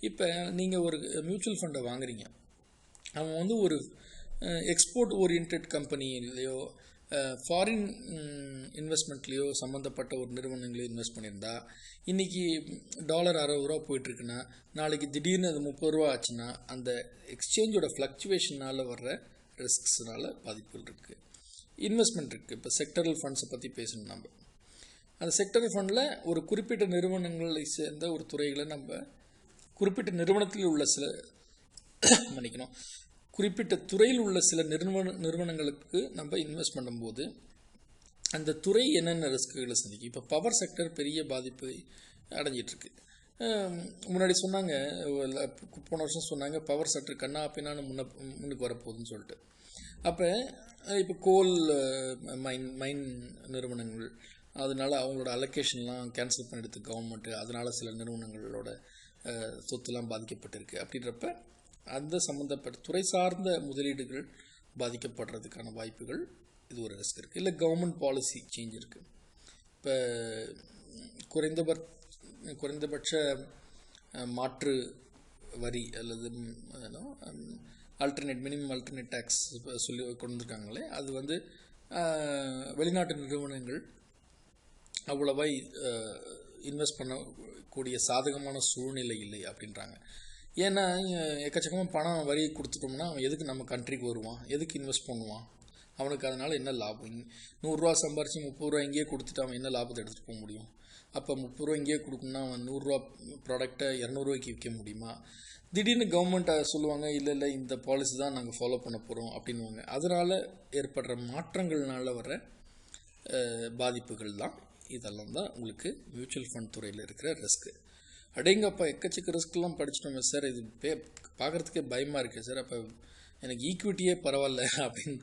இப்போ நீங்கள் ஒரு மியூச்சுவல் ஃபண்டை வாங்குறீங்க, அவன் வந்து ஒரு எக்ஸ்போர்ட் ஓரியன்ட் கம்பெனிலையோ ஃபாரின் இன்வெஸ்ட்மெண்ட்லேயோ சம்மந்தப்பட்ட ஒரு நிறுவனங்களையோ இன்வெஸ்ட் பண்ணியிருந்தா இன்றைக்கி டாலர் 60 ரூபா போயிட்டுருக்குன்னா நாளைக்கு திடீர்னு அது 30 ரூபா ஆச்சுன்னா அந்த எக்ஸ்சேஞ்சோட ஃப்ளக்சுவேஷனால் வர்ற ரிஸ்க்ஸ்னால் பாதிப்புகள் இருக்குது. இன்வெஸ்ட்மெண்ட் இருக்குது. இப்போ செக்டரல் ஃபண்ட்ஸை பற்றி பேசணும். நம்ம அந்த செக்டரல் ஃபண்டில் ஒரு குறிப்பிட்ட நிறுவனங்களை சேர்ந்த ஒரு துறைகளை நம்ம குறிப்பிட்ட நிறுவனத்தில் உள்ள சில குறிப்பிட்ட துறையில் உள்ள சில நிறுவனங்களுக்கு நம்ம இன்வெஸ்ட் பண்ணும்போது அந்த துறை என்னென்ன ரிஸ்க்குகளை சந்திக்கும். இப்போ பவர் செக்டர் பெரிய பாதிப்பு அடைஞ்சிட்ருக்கு. முன்னாடி சொன்னாங்க, போன வருஷம் சொன்னாங்க பவர் செக்டர் கண்ணா பின்னான்னு முன்னுக்கு வரப்போகுதுன்னு சொல்லிட்டு. அப்போ இப்போ கோல் மைன் நிறுவனங்கள் அதனால் அவங்களோட அலோகேஷன்லாம் கேன்சல் பண்ணிடுது கவர்மெண்ட்டு, அதனால் சில நிறுவனங்களோட சொத்துலாம் பாதிக்கப்பட்டிருக்கு. அப்படின்றப்ப அந்த சம்மந்தப்பட்ட துறை சார்ந்த முதலீடுகள் பாதிக்கப்படுறதுக்கான வாய்ப்புகள் இது ஒரு ரிஸ்க் இருக்குது. இல்லை கவர்மெண்ட் பாலிசி சேஞ்ச் இருக்குது. இப்போ குறைந்தபட்ச மாற்று வரி அல்லது மினிமம் ஆல்டர்னேட் டேக்ஸ் சொல்லி கொண்டு வந்திருக்காங்களே, அது வந்து வெளிநாட்டு நிறுவனங்கள் அவ்வளவா இன்வெஸ்ட் பண்ணக்கூடிய சாதகமான சூழ்நிலை இல்லை அப்படின்றாங்க. ஏன்னா எக்கச்சக்கமாக பணம் வரி கொடுத்துட்டோம்னா அவன் எதுக்கு நம்ம கண்ட்ரிக்கு வருவான், எதுக்கு இன்வெஸ்ட் பண்ணுவான், அவனுக்கு அதனால் என்ன லாபம்? 100 ரூபா சம்பாரித்து 30 ரூபா இங்கேயே கொடுத்துட்டு அவன் என்ன லாபத்தை எடுத்துகிட்டு போக முடியும்? அப்போ 30 ரூபா இங்கேயே கொடுக்கணும்னா அவன் 100 ரூபா ப்ராடக்டை 200 ரூபாய்க்கு விற்க முடியுமா? திடீர்னு கவர்மெண்ட்டை சொல்லுவாங்க, இல்லை இந்த பாலிசி தான் நாங்கள் ஃபாலோ பண்ண போகிறோம் அப்படின்வாங்க. அதனால் ஏற்படுற மாற்றங்கள்னால வர பாதிப்புகள் தான் இதெல்லாம் தான் உங்களுக்கு மியூச்சுவல் ஃபண்ட் துறையில் இருக்கிற ரிஸ்க்கு. அடேங்கப்பா எக்கச்சக்க ரிஸ்க்லாம் படிச்சிட்டோமே சார், இது பார்க்குறதுக்கே பயமாக இருக்குது சார், அப்போ எனக்கு ஈக்விட்டியே பரவாயில்ல அப்படின்னு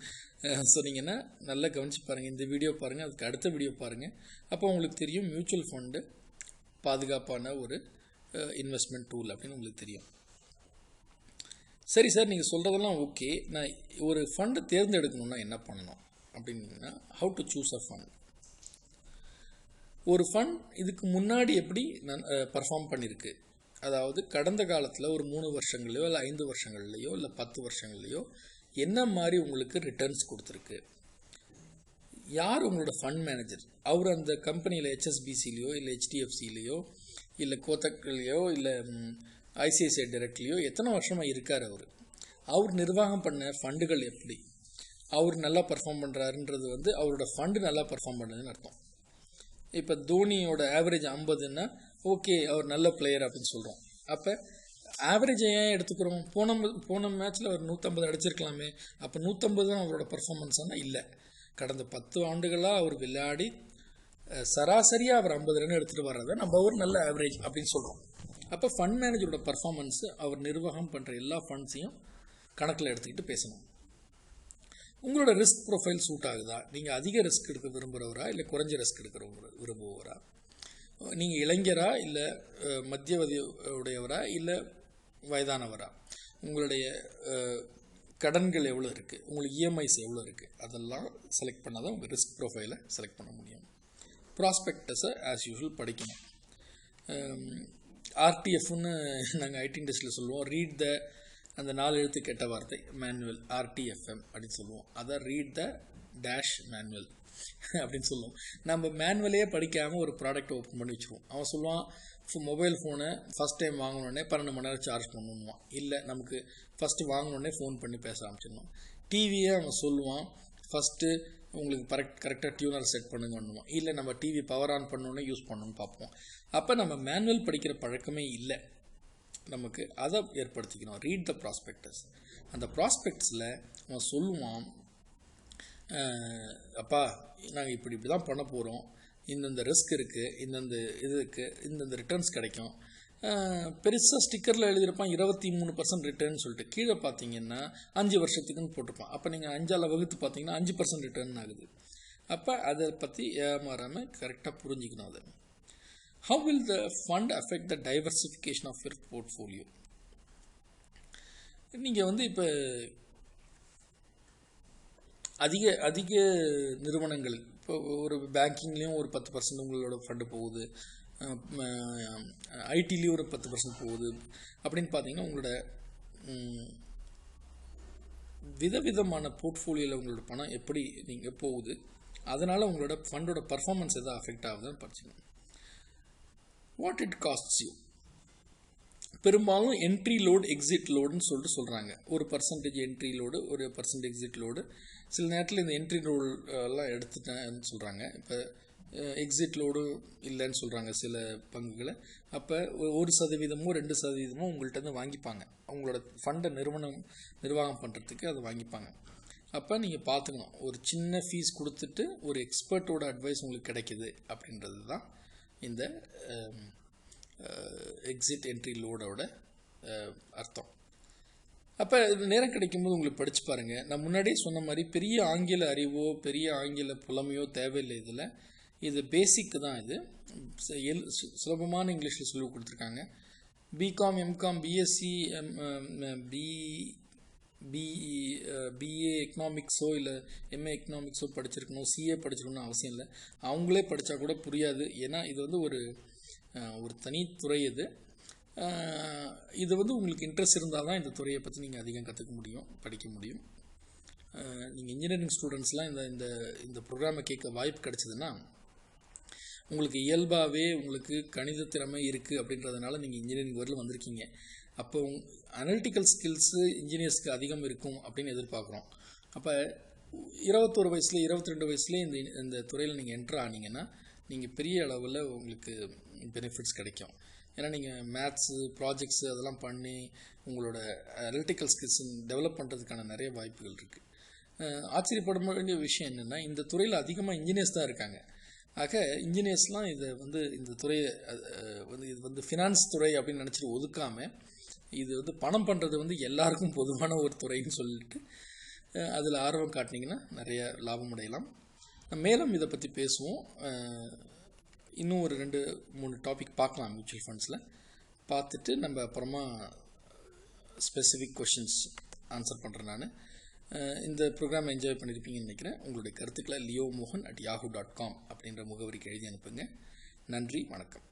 சொன்னீங்கன்னா நல்லா கவனித்து பாருங்கள். இந்த வீடியோ பாருங்கள், அதுக்கு அடுத்த வீடியோ பாருங்கள். அப்போ உங்களுக்கு தெரியும் மியூச்சுவல் ஃபண்டு பாதுகாப்பான ஒரு இன்வெஸ்ட்மெண்ட் டூல் அப்படின்னு உங்களுக்கு தெரியும். சரி சார், நீங்கள் சொல்கிறதெல்லாம் ஓகே, நான் ஒரு ஃபண்டை தேர்ந்தெடுக்கணுன்னா என்ன பண்ணணும் அப்படின்னா, how to choose a fund. ஒரு ஃபண்ட் இதுக்கு முன்னாடி எப்படி பர்ஃபார்ம் பண்ணியிருக்கு, அதாவது கடந்த காலத்தில் ஒரு 3 வருஷங்கள்லையோ இல்லை 5 வருஷங்கள்லையோ இல்லை 10 வருஷங்கள்லையோ என்ன மாதிரி உங்களுக்கு ரிட்டர்ன்ஸ் கொடுத்துருக்கு, யார் உங்களோட ஃபண்ட் மேனேஜர், அவர் அந்த கம்பெனியில் HSBCலையோ இல்லை HDFCலையோ இல்லை கோத்தக்லையோ இல்லை ICICI டைரக்ட்லையோ எத்தனை வருஷமாக இருக்கார், அவர் நிர்வாகம் பண்ண ஃபண்டுகள் எப்படி, அவர் நல்லா பர்ஃபார்ம் பண்ணுறாருன்றது வந்து அவரோட ஃபண்டு நல்லா பர்ஃபார்ம் பண்ணுறதுன்னு அர்த்தம். இப்போ தோனியோட ஆவரேஜ் 50ன்னா ஓகே அவர் நல்ல பிளேயர் அப்படின்னு சொல்கிறோம். அப்போ ஆவரேஜை ஏன் எடுத்துக்கிறோம், போன மேட்ச்சில் அவர் 150 அடிச்சிருக்கலாமே, அப்போ 150 தான் அவரோட பர்ஃபார்மன்ஸானால் இல்லை. கடந்த 10 ஆண்டுகளாக அவர் விளையாடி சராசரியாக அவர் 50 ரன் எடுத்துகிட்டு வர்றதை நம்ம ஒரு நல்ல ஆவரேஜ் அப்படின்னு சொல்கிறோம். அப்போ ஃபண்ட் மேனேஜரோட பர்ஃபார்மன்ஸு அவர் நிர்வாகம் பண்ணுற எல்லா ஃபண்ட்ஸையும் கணக்கில் எடுத்துக்கிட்டு பேசணும். உங்களோட ரிஸ்க் ப்ரொஃபைல் சூட் ஆகுதா, நீங்கள் அதிக ரிஸ்க் எடுக்க விரும்புகிறவரா இல்லை குறைஞ்ச ரிஸ்க் எடுக்கிற விரும்புகிறவரா, நீங்கள் இளைஞரா இல்லை மத்திய உடையவரா இல்லை வயதானவரா, உங்களுடைய கடன்கள் எவ்வளோ இருக்குது, உங்களுக்கு இஎம்ஐஸ் எவ்வளோ இருக்குது, அதெல்லாம் செலக்ட் பண்ணால் தான் உங்கள் ரிஸ்க் ப்ரொஃபைலை செலக்ட் பண்ண முடியும். ப்ராஸ்பெக்டஸை ஆஸ் யூஷுவல் படிக்கணும். RTFன்னு நாங்கள் ஐடி இண்டஸ்ட்ரியில் சொல்லுவோம், ரீட் த, அந்த 4 எழுத்து கெட்ட வார்த்தை மேனுவல், RTFM அப்படின்னு சொல்லுவோம். அதான் ரீட் த டேஷ் மேனுவல் அப்படின்னு சொல்லுவோம். நம்ம மேனுவலே படிக்காமல் ஒரு ப்ராடக்ட் ஓப்பன் பண்ணி வச்சுருவோம். அவன் சொல்லுவான் மொபைல் ஃபோனை ஃபஸ்ட் டைம் வாங்கினோடனே 12 மணி நேரம் சார்ஜ் பண்ணணுவான், இல்லை நமக்கு ஃபஸ்ட்டு வாங்கினோடனே ஃபோன் பண்ணி பேச ஆரம்பிச்சிடணும். டிவியே அவன் சொல்லுவான் ஃபஸ்ட்டு உங்களுக்கு கரெக்டாக டியூனர் செட் பண்ணுங்கன்னுவான், இல்லை நம்ம டிவி பவர் ஆன் பண்ணோன்னே யூஸ் பண்ணணும்னு பார்ப்போம். அப்போ நம்ம மேனுவல் படிக்கிற பழக்கமே இல்லை நமக்கு, அதை ஏற்படுத்திக்கணும். Read the prospectus. அந்த ப்ராஸ்பெக்ட்ஸில் அவன் சொல்லுவான், அப்பா நாங்கள் இப்படி தான் பண்ண போகிறோம், இந்தந்த ரிஸ்க் இருக்குது, இந்தந்த இது இருக்குது, இந்தந்த ரிட்டர்ன்ஸ் கிடைக்கும். பெருசாக ஸ்டிக்கரில் எழுதியிருப்பான் 23% ரிட்டர்ன் சொல்லிட்டு, கீழே பார்த்தீங்கன்னா 5 வருஷத்துக்குன்னு போட்டிருப்பான். அப்போ நீங்கள் 5ஆல் வகுத்து பார்த்தீங்கன்னா 5% ரிட்டர்ன் ஆகுது. அப்போ அதை பற்றி ஏமாறாமல் கரெக்டாக புரிஞ்சிக்கணும். அதை how will the fund affect the diversification of your portfolio? நீங்கள் வந்து இப்போ அதிக நிறுவனங்கள், இப்போ ஒரு பேங்கிங்லேயும் ஒரு 10% உங்களோட ஃபண்டு போகுது, ஐடிலேயும் ஒரு 10% போகுது அப்படின்னு பார்த்தீங்கன்னா உங்களோட விதவிதமான போர்ட்ஃபோலியோவில் உங்களோட பணம் எப்படி நீங்கள் போகுது, அதனால் உங்களோட ஃபண்டோட பர்ஃபார்மன்ஸ் எதாவது அஃபெக்ட் ஆகுதுன்னு படிச்சுக்கணும். What it costs you. பெரும்பாலும் என்ட்ரி லோடு எக்ஸிட் லோடுன்னு சொல்லிட்டு சொல்கிறாங்க. ஒரு % என்ட்ரி லோடு, ஒரு % எக்ஸிட் லோடு. சில நேரத்தில் இந்த என்ட்ரி லோடு எல்லாம் எடுத்துட்டேன்னு சொல்கிறாங்க, இப்போ எக்ஸிட் லோடு இல்லைன்னு சொல்கிறாங்க சில பங்குகளை. அப்போ 1% 2% உங்கள்கிட்ட வாங்கிப்பாங்க, அவங்களோட ஃபண்டை நிர்வாகம் பண்ணுறதுக்கு அதை வாங்கிப்பாங்க. அப்போ நீங்கள் பார்த்துக்கணும், ஒரு சின்ன ஃபீஸ் கொடுத்துட்டு ஒரு எக்ஸ்பர்ட்டோட அட்வைஸ் உங்களுக்கு கிடைக்கிது அப்படின்றது தான் இந்த எக்ஸிட் என்ட்ரி லோடோட அர்த்தம். அப்போ நேரம் கிடைக்கும்போது உங்களுக்கு படித்து பாருங்கள். நான் முன்னாடியே சொன்ன மாதிரி பெரிய ஆங்கில அறிவோ பெரிய ஆங்கில புலமையோ தேவையில்லை. இது பேசிக்கு தான். இது சுலபமான இங்கிலீஷில் சொல்லி கொடுத்துருக்காங்க. பிகாம், எம்காம், பிஎஸ்சி, பிஏ எக்கனாமிக்ஸோ இல்லை எம்ஏ எக்கனாமிக்ஸோ படிச்சிருக்கணும், சிஏ படிச்சிருக்கணும்னு அவசியம் இல்லை. அவங்களே படித்தா கூட புரியாது. ஏன்னா இது வந்து ஒரு தனித்துறை. இது வந்து உங்களுக்கு இன்ட்ரெஸ்ட் இருந்தால் தான் இந்த துறையை பற்றி நீங்கள் அதிகம் கற்றுக்க முடியும், படிக்க முடியும். நீங்கள் இன்ஜினியரிங் ஸ்டூடெண்ட்ஸ்லாம் இந்த ப்ரோக்ராமை கேட்க வாய்ப்பு கிடச்சிதுன்னா உங்களுக்கு இயல்பாகவே உங்களுக்கு கணித திறமை இருக்குது அப்படின்றதுனால நீங்கள் இன்ஜினியரிங் வரலும் வந்திருக்கீங்க. அப்போ அனலிட்டிக்கல் ஸ்கில்ஸு இன்ஜினியர்ஸ்க்கு அதிகம் இருக்கும் அப்படின்னு எதிர்பார்க்குறோம். அப்போ 21 வயசுல 22 வயசுலேயே இந்த துறையில் நீங்கள் என்ட்ரு ஆனீங்கன்னா நீங்கள் பெரிய அளவில் உங்களுக்கு பெனிஃபிட்ஸ் கிடைக்கும். ஏன்னா நீங்கள் மேத்ஸு ப்ராஜெக்ட்ஸு அதெல்லாம் பண்ணி உங்களோட அனலிட்டிக்கல் ஸ்கில்ஸ் டெவலப் பண்ணுறதுக்கான நிறைய வாய்ப்புகள் இருக்குது. ஆச்சரியப்பட வேண்டிய விஷயம் என்னென்னா, இந்த துறையில் அதிகமாக இன்ஜினியர்ஸ் தான் இருக்காங்க. ஆக இன்ஜினியர்ஸ்லாம் இதை இந்த துறையை இது ஃபினான்ஸ் துறை அப்படின்னு நினச்சிட்டு ஒதுக்காமல், இது பணம் பண்ணுறது எல்லாருக்கும் பொதுவான ஒரு துறைன்னு சொல்லிட்டு அதில் ஆர்வம் காட்டினீங்கன்னா நிறைய லாபம் அடையலாம். மேலும் இதை பற்றி பேசுவோம். இன்னும் ஒரு 2-3 டாபிக் பார்க்கலாம் மியூச்சுவல் ஃபண்ட்ஸில். பார்த்துட்டு நம்ம அப்புறமா ஸ்பெசிஃபிக் கொஷின்ஸ் ஆன்சர் பண்ணுறேன். நான் இந்த ப்ரோக்ராம் என்ஜாய் பண்ணியிருப்பீங்கன்னு நினைக்கிறேன். உங்களுடைய கருத்துக்களை leomohan@yahoo.com அப்படின்ற முகவரிக்கு எழுதி அனுப்புங்க. நன்றி, வணக்கம்.